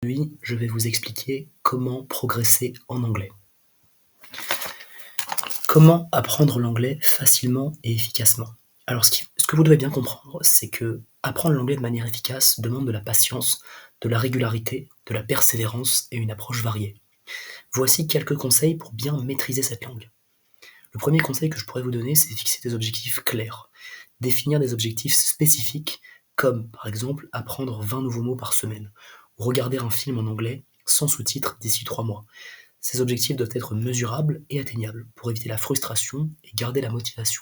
Aujourd'hui, je vais vous expliquer comment progresser en anglais. Comment apprendre l'anglais facilement et efficacement? Alors ce que vous devez bien comprendre, c'est que apprendre l'anglais de manière efficace demande de la patience, de la régularité, de la persévérance et une approche variée. Voici quelques conseils pour bien maîtriser cette langue. Le premier conseil que je pourrais vous donner, c'est de fixer des objectifs clairs. Définir des objectifs spécifiques, comme par exemple apprendre 20 nouveaux mots par semaine, ou regarder un film en anglais sans sous-titres d'ici 3 mois. Ces objectifs doivent être mesurables et atteignables pour éviter la frustration et garder la motivation.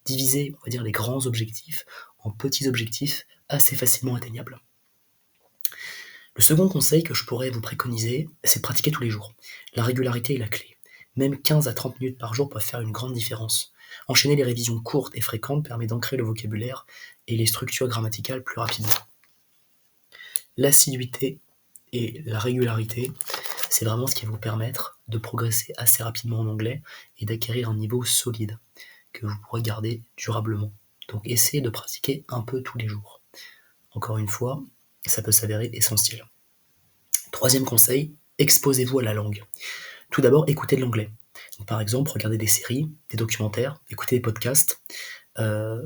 Diviser, on va dire, les grands objectifs en petits objectifs assez facilement atteignables. Le second conseil que je pourrais vous préconiser, c'est de pratiquer tous les jours. La régularité est la clé. Même 15 à 30 minutes par jour peuvent faire une grande différence. Enchaîner les révisions courtes et fréquentes permet d'ancrer le vocabulaire et les structures grammaticales plus rapidement. L'assiduité et la régularité, c'est vraiment ce qui va vous permettre de progresser assez rapidement en anglais et d'acquérir un niveau solide que vous pourrez garder durablement. Donc essayez de pratiquer un peu tous les jours. Encore une fois, ça peut s'avérer essentiel. Troisième conseil, exposez-vous à la langue. Tout d'abord, écoutez de l'anglais. Donc, par exemple, regardez des séries, des documentaires, écoutez des podcasts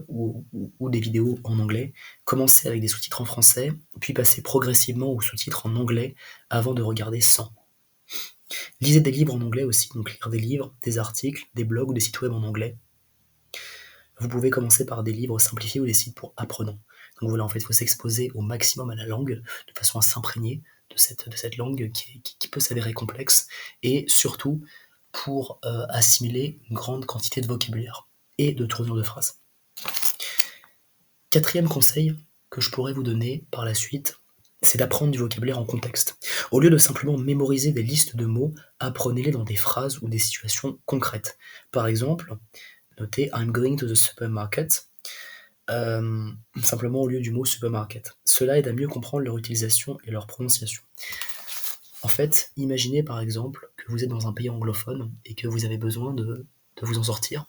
ou des vidéos en anglais. Commencez avec des sous-titres en français, puis passez progressivement aux sous-titres en anglais avant de regarder sans. Lisez des livres en anglais aussi, donc lire des livres, des articles, des blogs ou des sites web en anglais. Vous pouvez commencer par des livres simplifiés ou des sites pour apprenants. Donc voilà, en fait, il faut s'exposer au maximum à la langue, de façon à s'imprégner de cette langue qui peut s'avérer complexe, et surtout pour assimiler une grande quantité de vocabulaire et de tournures de phrases. Quatrième conseil que je pourrais vous donner par la suite, c'est d'apprendre du vocabulaire en contexte. Au lieu de simplement mémoriser des listes de mots, apprenez-les dans des phrases ou des situations concrètes. Par exemple, notez I'm going to the supermarket, simplement au lieu du mot supermarket. Cela aide à mieux comprendre leur utilisation et leur prononciation. En fait, imaginez par exemple que vous êtes dans un pays anglophone et que vous avez besoin de vous en sortir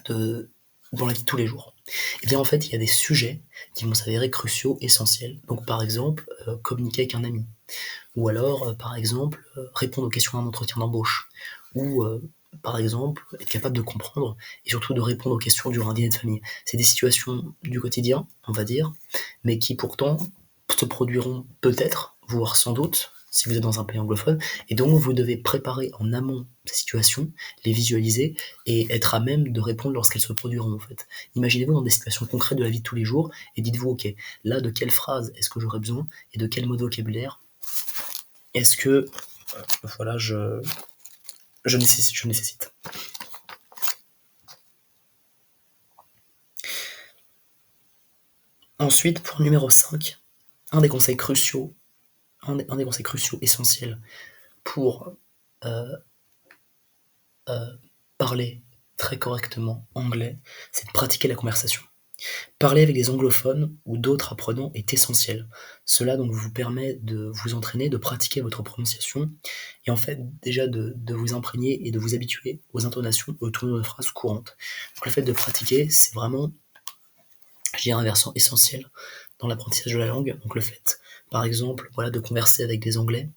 dans la vie de tous les jours. Et bien en fait, il y a des sujets qui vont s'avérer cruciaux, essentiels. Donc par exemple, communiquer avec un ami. Ou alors, par exemple, répondre aux questions d'un entretien d'embauche. Ou par exemple, être capable de comprendre et surtout de répondre aux questions durant un dîner de famille. C'est des situations du quotidien, on va dire, mais qui pourtant se produiront peut-être, voire sans doute, si vous êtes dans un pays anglophone, et donc vous devez préparer en amont ces situations, les visualiser, et être à même de répondre lorsqu'elles se produiront en fait. Imaginez-vous dans des situations concrètes de la vie de tous les jours, et dites-vous, ok, là de quelle phrase est-ce que j'aurais besoin, et de quel mot de vocabulaire est-ce que voilà, je nécessite. Ensuite, pour numéro 5, un des conseils cruciaux essentiels pour parler très correctement anglais, c'est de pratiquer la conversation. Parler avec des anglophones ou d'autres apprenants est essentiel. Cela donc vous permet de vous entraîner, de pratiquer votre prononciation et en fait déjà de vous imprégner et de vous habituer aux intonations et aux tournures de phrases courantes. Donc le fait de pratiquer, c'est vraiment, je dirais, un versant essentiel dans l'apprentissage de la langue. Donc le fait, par exemple, voilà, de converser avec des Anglais,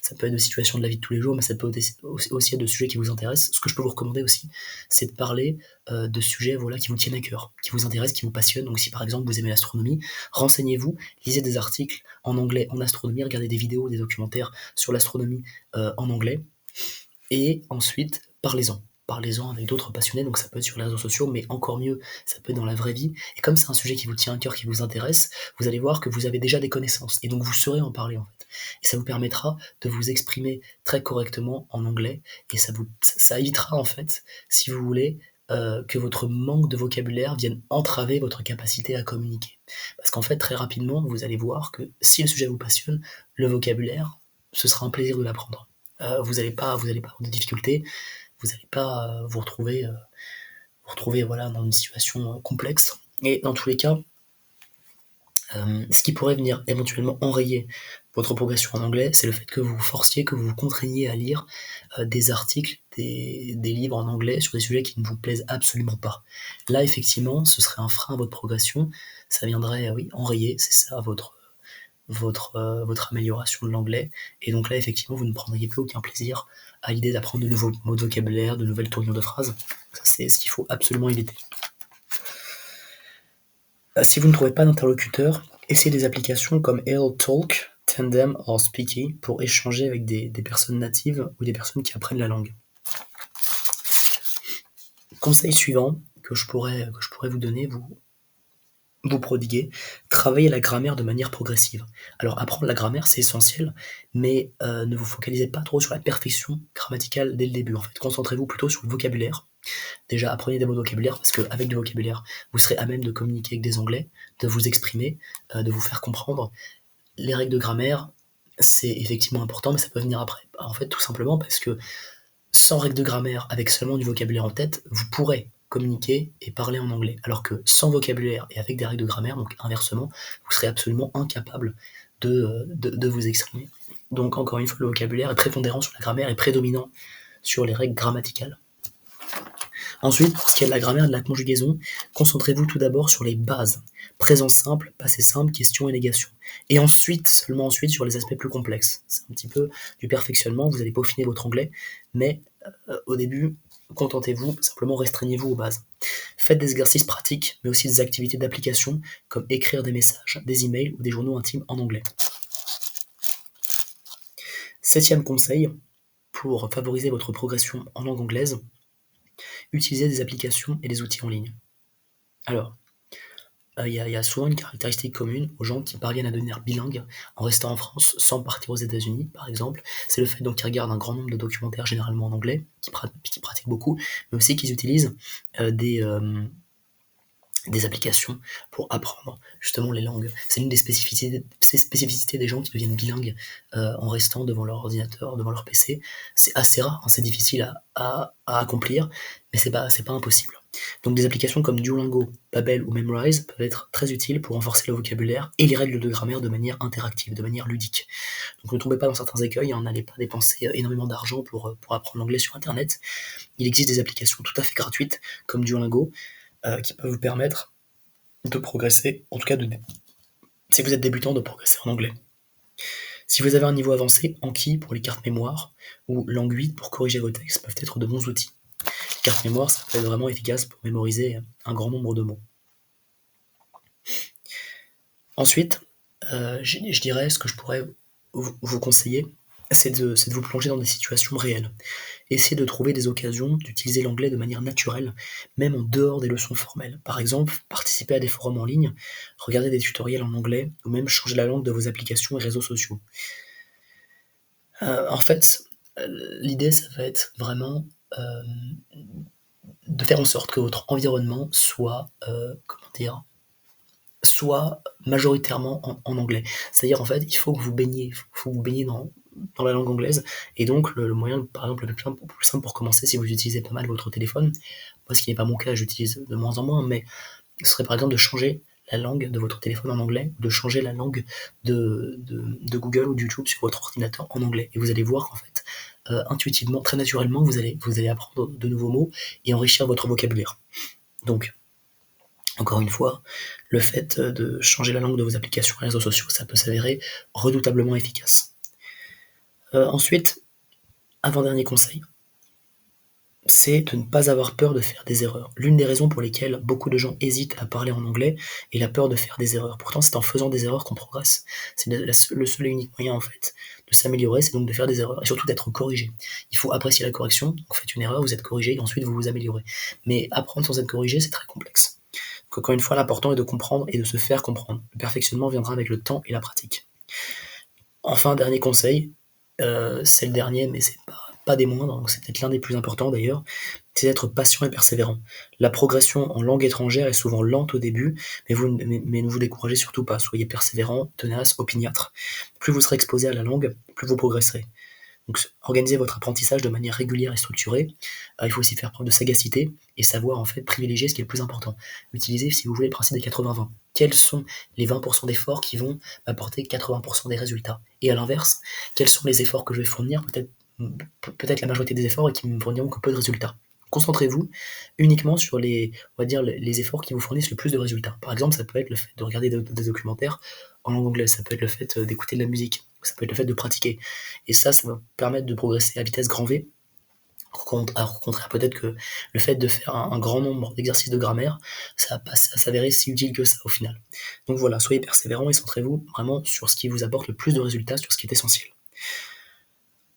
ça peut être de situations de la vie de tous les jours, mais ça peut aussi être de sujets qui vous intéressent. Ce que je peux vous recommander aussi, c'est de parler de sujets voilà, qui vous tiennent à cœur, qui vous intéressent, qui vous passionnent. Donc si par exemple vous aimez l'astronomie, renseignez-vous, lisez des articles en anglais en astronomie, regardez des vidéos, des documentaires sur l'astronomie en anglais, et ensuite parlez-en. Parlez-en avec d'autres passionnés, donc ça peut être sur les réseaux sociaux, mais encore mieux, ça peut être dans la vraie vie. Et comme c'est un sujet qui vous tient à cœur, qui vous intéresse, vous allez voir que vous avez déjà des connaissances, et donc vous saurez en parler en fait. Et ça vous permettra de vous exprimer très correctement en anglais, et ça évitera en fait, si vous voulez, que votre manque de vocabulaire vienne entraver votre capacité à communiquer. Parce qu'en fait, très rapidement, vous allez voir que si le sujet vous passionne, le vocabulaire, ce sera un plaisir de l'apprendre. Vous n'allez pas avoir de difficultés, vous n'allez pas vous retrouver voilà, dans une situation complexe. Et dans tous les cas, ce qui pourrait venir éventuellement enrayer votre progression en anglais, c'est le fait que vous vous forciez, que vous vous contraigniez à lire des articles, des livres en anglais sur des sujets qui ne vous plaisent absolument pas. Là, effectivement, ce serait un frein à votre progression, ça viendrait, oui, enrayer, c'est ça, votre amélioration de l'anglais. Et donc là, effectivement, vous ne prendriez plus aucun plaisir à l'idée d'apprendre de nouveaux mots de vocabulaire, de nouvelles tournures de phrases. Ça, c'est ce qu'il faut absolument éviter. Si vous ne trouvez pas d'interlocuteur, essayez des applications comme HelloTalk, Tandem ou Speaky pour échanger avec des personnes natives ou des personnes qui apprennent la langue. Conseil suivant que je pourrais vous donner, vous prodiguer, travaillez la grammaire de manière progressive. Alors apprendre la grammaire, c'est essentiel, mais ne vous focalisez pas trop sur la perfection grammaticale dès le début. En fait, concentrez-vous plutôt sur le vocabulaire. Déjà, apprenez des mots de vocabulaire, parce qu'avec du vocabulaire, vous serez à même de communiquer avec des Anglais, de vous exprimer, de vous faire comprendre. Les règles de grammaire, c'est effectivement important, mais ça peut venir après. En fait, tout simplement parce que sans règles de grammaire, avec seulement du vocabulaire en tête, vous pourrez communiquer et parler en anglais. Alors que sans vocabulaire et avec des règles de grammaire, donc inversement, vous serez absolument incapable de vous exprimer. Donc encore une fois, le vocabulaire est prépondérant sur la grammaire et prédominant sur les règles grammaticales. Ensuite, pour ce qui est de la grammaire et de la conjugaison, concentrez-vous tout d'abord sur les bases. Présent simple, passé simple, question et négation. Et ensuite, seulement ensuite, sur les aspects plus complexes. C'est un petit peu du perfectionnement, vous allez peaufiner votre anglais, mais au début, contentez-vous, simplement restreignez-vous aux bases. Faites des exercices pratiques, mais aussi des activités d'application, comme écrire des messages, des emails ou des journaux intimes en anglais. 7e conseil, pour favoriser votre progression en langue anglaise, utilisez des applications et des outils en ligne. Alors, il y a souvent une caractéristique commune aux gens qui parviennent à devenir bilingues en restant en France sans partir aux États-Unis, par exemple. C'est le fait donc qu'ils regardent un grand nombre de documentaires, généralement en anglais, qui pratiquent beaucoup, mais aussi qu'ils utilisent des applications pour apprendre justement les langues. C'est l'une des spécificités des gens qui deviennent bilingues en restant devant leur ordinateur, devant leur PC. C'est assez rare, hein, c'est difficile à accomplir, mais c'est pas impossible. Donc des applications comme Duolingo, Babel ou Memrise peuvent être très utiles pour renforcer le vocabulaire et les règles de grammaire de manière interactive, de manière ludique. Donc ne tombez pas dans certains écueils, hein, n'allez pas dépenser énormément d'argent pour apprendre l'anglais sur Internet. Il existe des applications tout à fait gratuites comme Duolingo qui peuvent vous permettre de progresser, en tout cas si vous êtes débutant, de progresser en anglais. Si vous avez un niveau avancé, Anki pour les cartes mémoire ou Langue 8 pour corriger vos textes peuvent être de bons outils. Les cartes mémoire, ça peut être vraiment efficace pour mémoriser un grand nombre de mots. Ensuite, je dirais ce que je pourrais vous conseiller, c'est de vous plonger dans des situations réelles. Essayez de trouver des occasions d'utiliser l'anglais de manière naturelle, même en dehors des leçons formelles. Par exemple, participez à des forums en ligne, regardez des tutoriels en anglais, ou même changer la langue de vos applications et réseaux sociaux. En fait, l'idée, ça va être vraiment de faire en sorte que votre environnement soit majoritairement en anglais. C'est-à-dire, en fait, il faut que vous baigniez dans la langue anglaise, et donc le moyen, par exemple, le plus simple pour commencer, si vous utilisez pas mal votre téléphone, moi ce qui n'est pas mon cas, j'utilise de moins en moins, mais ce serait par exemple de changer la langue de votre téléphone en anglais, de changer la langue de Google ou de YouTube sur votre ordinateur en anglais, et vous allez voir qu'en fait, intuitivement, très naturellement, vous allez apprendre de nouveaux mots et enrichir votre vocabulaire. Donc, encore une fois, le fait de changer la langue de vos applications et réseaux sociaux, ça peut s'avérer redoutablement efficace. Ensuite, avant-dernier conseil, c'est de ne pas avoir peur de faire des erreurs. L'une des raisons pour lesquelles beaucoup de gens hésitent à parler en anglais est la peur de faire des erreurs. Pourtant, c'est en faisant des erreurs qu'on progresse. C'est le seul et unique moyen, en fait, de s'améliorer, c'est donc de faire des erreurs, et surtout d'être corrigé. Il faut apprécier la correction, vous faites une erreur, vous êtes corrigé, et ensuite vous vous améliorez. Mais apprendre sans être corrigé, c'est très complexe. Donc, encore une fois, l'important est de comprendre et de se faire comprendre. Le perfectionnement viendra avec le temps et la pratique. Enfin, dernier conseil, c'est le dernier, mais c'est pas des moindres, donc c'est peut-être l'un des plus importants d'ailleurs, c'est d'être patient et persévérant. La progression en langue étrangère est souvent lente au début, mais ne vous découragez surtout pas. Soyez persévérant, tenace, opiniâtre. Plus vous serez exposé à la langue, plus vous progresserez. Donc organisez votre apprentissage de manière régulière et structurée. Il faut aussi faire preuve de sagacité et savoir en fait privilégier ce qui est le plus important. Utilisez, si vous voulez, le principe des 80-20. Quels sont les 20% d'efforts qui vont m'apporter 80% des résultats? Et à l'inverse, quels sont les efforts que je vais fournir, peut-être la majorité des efforts, et qui me fourniront que peu de résultats? Concentrez-vous uniquement sur les efforts qui vous fournissent le plus de résultats. Par exemple, ça peut être le fait de regarder des documentaires en langue anglaise, ça peut être le fait d'écouter de la musique, ça peut être le fait de pratiquer. Et ça va permettre de progresser à vitesse grand V. Au contraire, peut-être que le fait de faire un grand nombre d'exercices de grammaire, ça va pas s'avérer si utile que ça au final. Donc voilà, soyez persévérants et centrez-vous vraiment sur ce qui vous apporte le plus de résultats, sur ce qui est essentiel.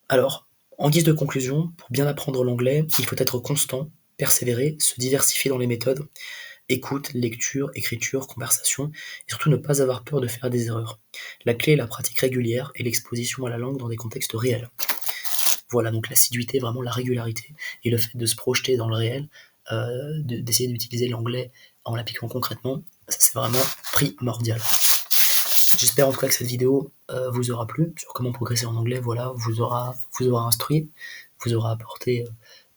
Alors, en guise de conclusion, pour bien apprendre l'anglais, il faut être constant, persévérer, se diversifier dans les méthodes, écoute, lecture, écriture, conversation, et surtout ne pas avoir peur de faire des erreurs. La clé est la pratique régulière et l'exposition à la langue dans des contextes réels. Voilà, donc l'assiduité, vraiment la régularité, et le fait de se projeter dans le réel, d'essayer d'utiliser l'anglais en l'appliquant concrètement, ça c'est vraiment primordial. J'espère en tout cas que cette vidéo vous aura plu, sur comment progresser en anglais, voilà, vous aura instruit, vous aura apporté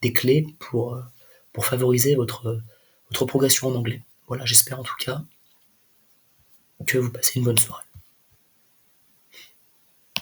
des clés pour favoriser votre progression en anglais. Voilà, j'espère en tout cas que vous passez une bonne soirée.